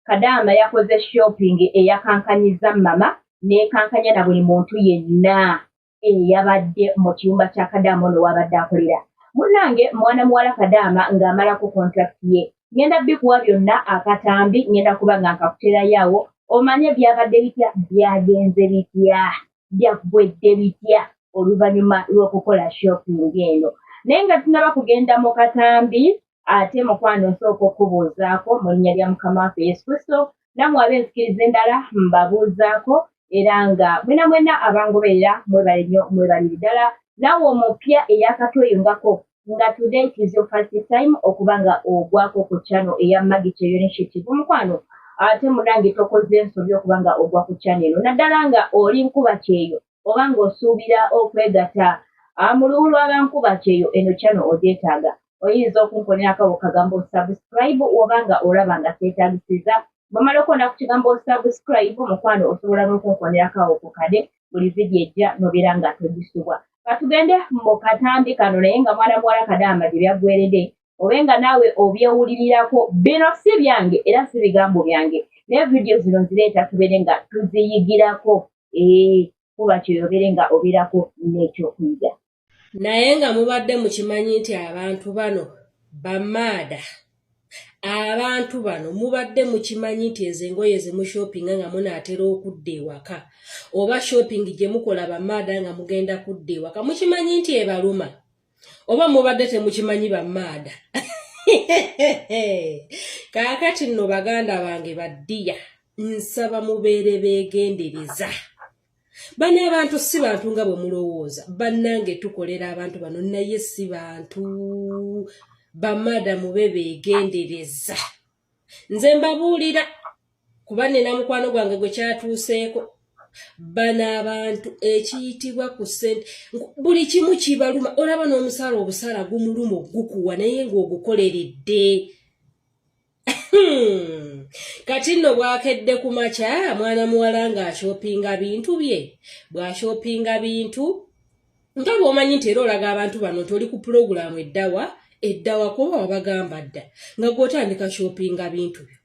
Kadaama yakoze shopping eyakankanyiza mama n'ekankanya na buli muntu yenna eyabadde mu kiyumba kya Kadaama ono wabadde akolera. Munnange mwana muwala Kadaama ng'amalako contract ye. Ngenda bikuwa byonna akatambi, ngenda kuba nga nkakuterayo awo. Omanye byabadde bitya, byagenze bitya, byagwedde bitya oluvannyuma lw'okukola shopping eno. Naye nga tunaba kugenda mu katambi, ate mukwano nsooka okubuuzaako mu linnya lya Mukama waffe Yesu Kristo, nammwe ab'enzikiriza endala mbabuuzaako era nga mwena abangoberera mwebale nnyo mwebalire ddala. Naawe omupya eyakatweyungako nga today it is your first time okuba nga ogwako ku channel eya Maggy Kyeyo Initiative. Mukwano ate munnange tokoze ensobi okuba nga ogwa ku channel eno. Naddala nga oli Nkuba Kyeyo oba ng'osuubira okwegatta mu lubu lw'abankuba Kyeyo eno channel ogyetaaga. Oyinza okunkonerako akagambo subscribe oba nga olaba nga seetaagisiza. Bw'omala okona ku kigambo subscribe mukwano osobola n'okunkonerako ku kade buli vidiyo ejja n'obeera nga togisubwa. Katugende mu katambi kano naye nga mwana muwala Kadaama gye byaggweredde obenga naawe obyewulirirako. Bino si byange era si bigambo byange, naye vidiyo zino nzireeta tubeere nga tuziyigirako. Kuba Kyeyo obeere nga obeerako n'ekyokuyiga. Naye nga mubadde mukimanyi nti abantu bano bamaada. Abantu bano mubadde mukimanyi nti ezo engoye ze mushoppinga nga munaatera okudda ewaka oba shopping gye mukola bamaada nga mugenda kudda ewaka mukimanyi nti ebaluma oba mubadde temukimanyi bamaada. Kaakati nno baganda bange baddiya nsaba mubeere beegendereza. Bano abantu si bantu nga bwe mulowooza. Bannange tukolera abantu bano naye si bantu. Bamaada mube beegendereza. Nze mbabuulira kuba nina mukwano gwange gwe kyatuuseeko. Bano abantu ekiyitibwa ku ssente buli kimu kibaluma. Olaba n'omusala obusala gumuluma ogukuwa naye ng'ogukoleredde. Kati nno bwakedde ku makya mwana muwala ng'ashopinga bintu bye. Bw'ashopinga bintu nga bw'omanyi nti era olaga abantu bano nti oli ku pulogulaamu eddawa kuba wabagamba dda nga gw'otandika shoppinga bintu byo.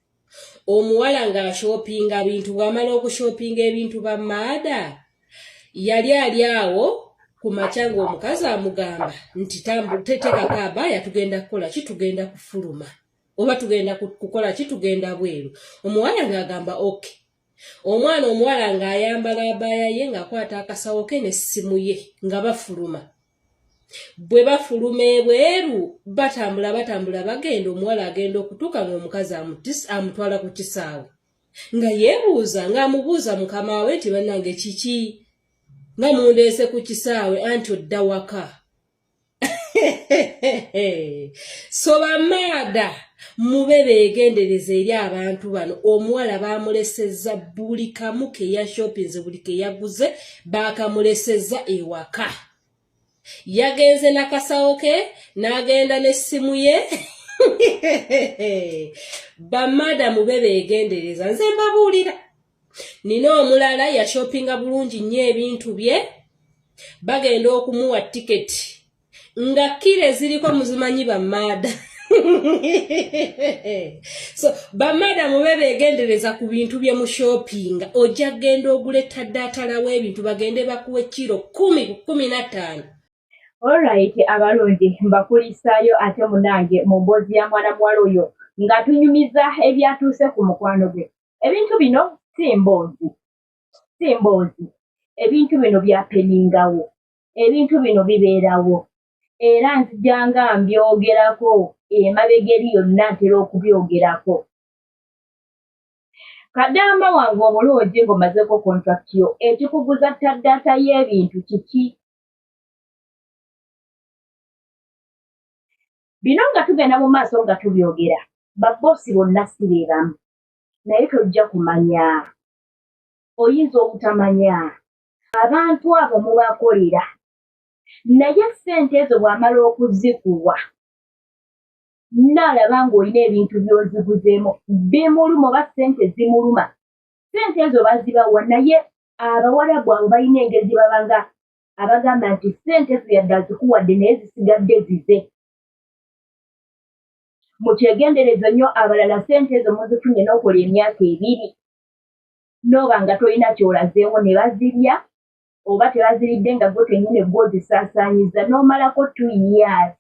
Omuwala ng'ashopinga bintu bw'amala okushopinga ebintu bamaada yali ali awo ku makya ng'omukazi amugamba nti tetekako abaya tugenda kukola ki, tugenda kufuluma oba tugenda kukola ki, tugenda bweru. Omuwala ng'agamba okay. Omwana omuwala ng'ayambala abaya ye ng'akwata akasawo ke n'essimu ye nga bafuluma. Bwe bafuluma ebweru batambula bagenda, omuwala agenda okutuuka ng'omukazi amutwala ku kisaawe nga yeebuuza ng'amubuuza mukama we nti bannange kiki nga mundeese ku kisaawe anti odda waka. So bamaada mube beegendereza eri abantu bano. Omuwala baamulesezza buli kamu ke ya shoppinze, buli ke yaguze baakamulesezza ewaka. Yagenze n'akasawo ke n'agenda n'essimu ye. Bamaada mube beegendereza. Nze mbabuulira. Nina omulala ya shoppinga bulungi nnyo ebintu bye. Bagenda okumuwa tiketi nga kire ziriko muzimanyi bamaada. So bamaada mube beegendereza ku bintu bye mu shoppinga. Ojja genda oguleta ddaatala w'ebintu bagende bakuwe kiro 10-15. Alright, abalungi mbakulisaayo ate munange mu mboozi ya mwana muwala oyo nga tunyumiza ebyatuuse ku mukwano gwe. Ebintu bino si mboozi. Ebintu bino byapeningawo. Ebintu bino bibeerawo. Era nzijanga mbyogerako emabega eri yonna ntera okubyogerako. Kadaama wange omulungi ng'omazeko contract yo ekikuguza data y'ebintu kiki? Bino nga tugenda mu maaso nga tubyogera babbosi bonna si be bamu, naye tojja kumanya, oyinza obutamanya abantu abo mubakolera, naye ssente ezo bw'amala okuzikuwa n'alaba ng'olina ebintu by'oziguzeemu bimuluma oba ssente zimuluma, ssente ezo bazibawa, naye abawarabu abo balina engeri gye babanga abagamba nti ssente ezo yadde azikuwadde naye zisigadde zize. mukyegendereze nnyo abalala ssente ezo muzifunye n'okola emyaka 2 n'oba nga tolina kyolazeewo ne bazirya oba tebaziridde nga gwe kennyini gw'ozisaasaanyiza n'omalako 2 years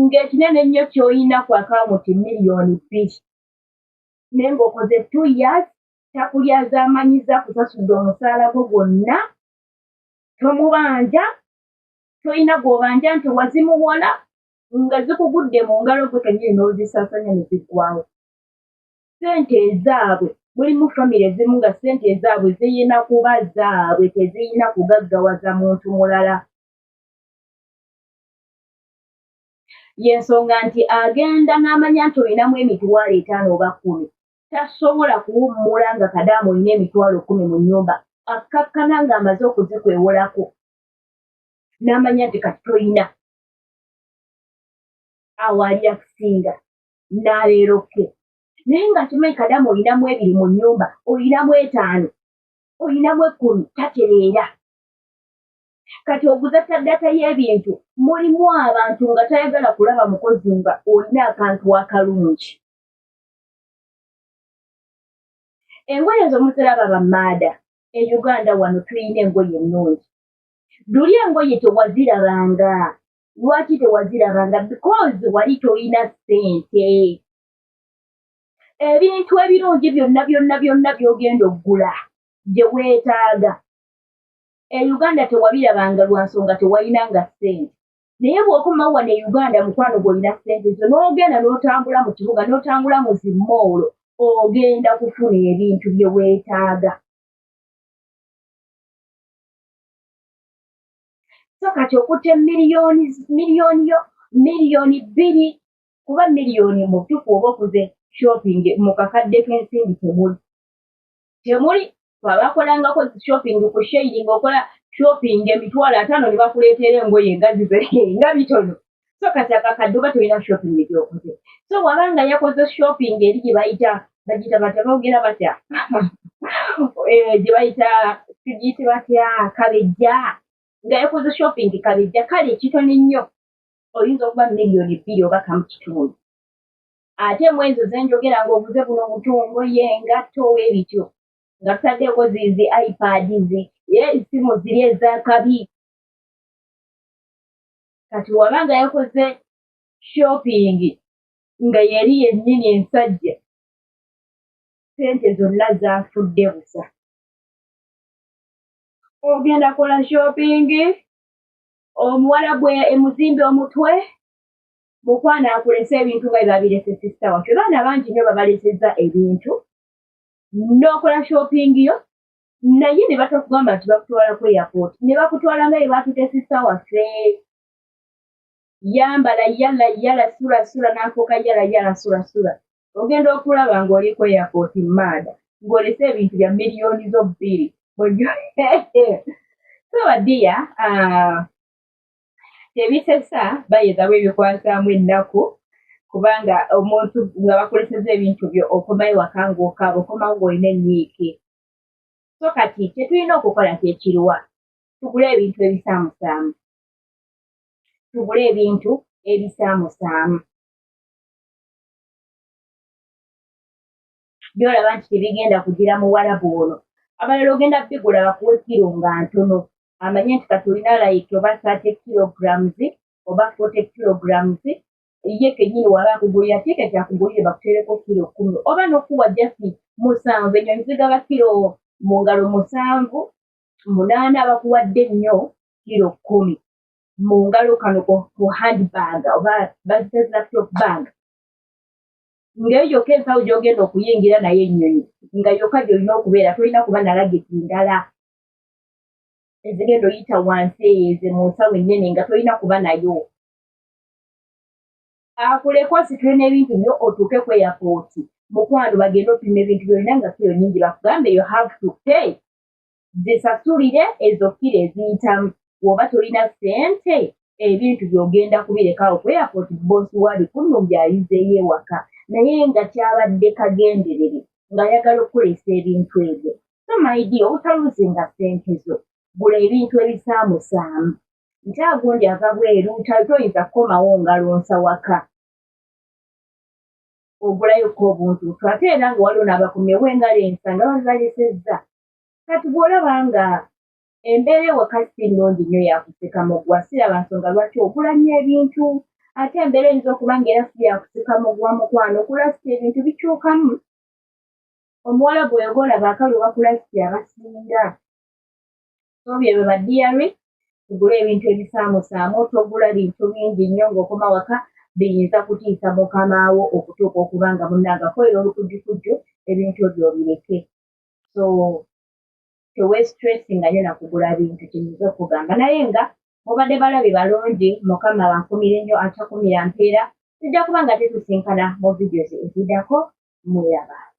ng'ekinene ennyo ky'olina ku akawunti miliyoni 2 naye ng'okoze 2 years takulyazamanyiza kusasudde omusaala gwo gwonna tomubanja tolina gw'obanja nti wazimuwola nga zikugudde mu ngalo gwe kennyini n'ozisaasanya ne ziggwawo ssente ezaabwe mulimu famire ezimu nga ssente ezaabwe ziyina kuba zaabwe teziyina kugaggawaza muntu mulala y'ensonga nti agenda n'amanya nti olinamu emitwalo 5 oba 10 tasobola kuwummula nga Kadaama olina emitwalo 10 mu nnyumba akkakkana ng'amaze okuzikwewolako n'amanya nti kati tolina awali akusinga n'abeera okke naye nga kimanyi Kadaama olinamu 2 mu nnyumba olinamu 5 olinamu 10 tatereera kati oguza taddata y'ebintu mulimu abantu nga tayagala kulaba mukozi nga olina akantu akalungi engoye z'omuziraba bamaada e Uganda wano tulina engoye ennungi luli engoye tewazirabanga lwaki tewazirabanga because wali tolina ssente ebintu ebirungi byonna by'ogenda oggula gye weetaaga e Uganda tewabirabanga lwa nsonga tewalinanga ssente naye bw'okomawo wano e Uganda mukwano gw'olina ssente zo n'ogenda n'otambula mu kibuga n'otambula mu zimoolo ogenda kufuna ebintu bye weetaaga so kati okutte miliyoni 2 kuba miliyoni mu btuufu oba okuze shopping mu kakadde k'ensimbi temuli abakolangako shopping ku shading okola shopping emitwalo 5 ne bakuleetera engoye nga bitono so kati akakadde oba tolina shopping gy'okoze so bw'abanga yakoze shopping eri gye bagita batabogera batya gye bayita tugiyite batya kabejja nga yakoze shopping kabejja kale ekitono ennyo oyinza okuba miliyoni 2 oba kamu kitundu ate mu ezo zenjogera ng'oguze buno butungoye engatto ebityo nga tutaddeko zizi iPads esimu ziri ez'akabi kati wabanga yakoze shopping nga yeri yennyini ensajja ssente zonna zaafudde busa ogenda kola shopping omuwala bwe emuzimbe omutwe mukwano akulese ebintu nga bibabirese sisita waffe baana bangi nnyo babaleseza ebintu n'okola shopping yo naye ne batakugamba nti bakutwala ku airport ne bakutwala nga bye baatute sisita waffe yambala yala sula n'afuuka yala sula ogenda okulaba ng'oli ku airport maada ng'olese ebintu bya miliyoni zo 2 so badiya tebisesa bayeza bwebikwasaamu ennaku kubanga omuntu nga bakoleseza ebintu byo okomayo waka ng'okaaba okomawo ng'olina ennyiike so kati tetulina okukola kyekiruwa tugule ebintu ebisaamusaamu byolaba nti tebigenda kugira muwala bwono abalala ogenda bigula bakuwe kiro nga ntono amanye nti kati olina like oba 30 kilograms oba 40 kilograms ye kennyini waba akugulira tiketi akugulire bakutereko kiro 10 oba n'okuwa jasi 7 ennyonyi zigaba kiro mu ngalo 7 8 bakuwadde nnyo kiro 10 mu ngalo kano ku handbag oba baziteza laptop bag ng'eyo yokka ensawo gy'ogenda okuyingira naye ennyonyi nga yokka gy'olina okubeera tolina kuba na lageti ndala ezigenda oyita wansi eyeeze mu nsawo ennene nga tolina kuba nayo akuleko ositule n'ebintu byo otuuke ku airport mukwano bagenda opima ebintu byolina nga kiro nnyingi bakugambe you have to pay zisasulire ezo kiro eziyitamu woba tolina ssente ebintu by'ogenda kubirekawo ku airport boosi wali kunnumbi ayizeeyo ewaka naye nga kyabadde kagenderere ng'ayagala okukolesa ebintu ebyo so my dear obutaluzinga ssente zo gula ebintu ebisaamusaamu nti agundi ava bweru toyinza kukomawo ngalonsa waka ogulayoko obuntu ate era nga waliwo n'abakumyewo engalo ensa nga bazalesezza kati bw'olaba nga embeera ewaka si nnungi nnyo yakusika mugwa siraba nsonga lwaki ogula nnyo ebintu ate embeera eyinza okuba nga era si yakusika mugwa mukwano okulasita ebintu bikyukamu omuwala bw'oyoga olaba akali bakulasita abasinga so byebyo baddiyalwe tugula ebintu ebisaamusaamu togula bintu bingi nnyo ng'okoma waka biyinza kutiisa mukamaawo okutuuka okuba nga munnanga akolera olukujjukujju ebintu ebyo obireke so teweesitressinga nnyo nakugula bintu kiyinza okugamba naye nga mubadde balabe balungi mukama wankumire nnyo atakumira mpeera tujja kuba nga tetusinkana mu vidiyo eziddako mweraba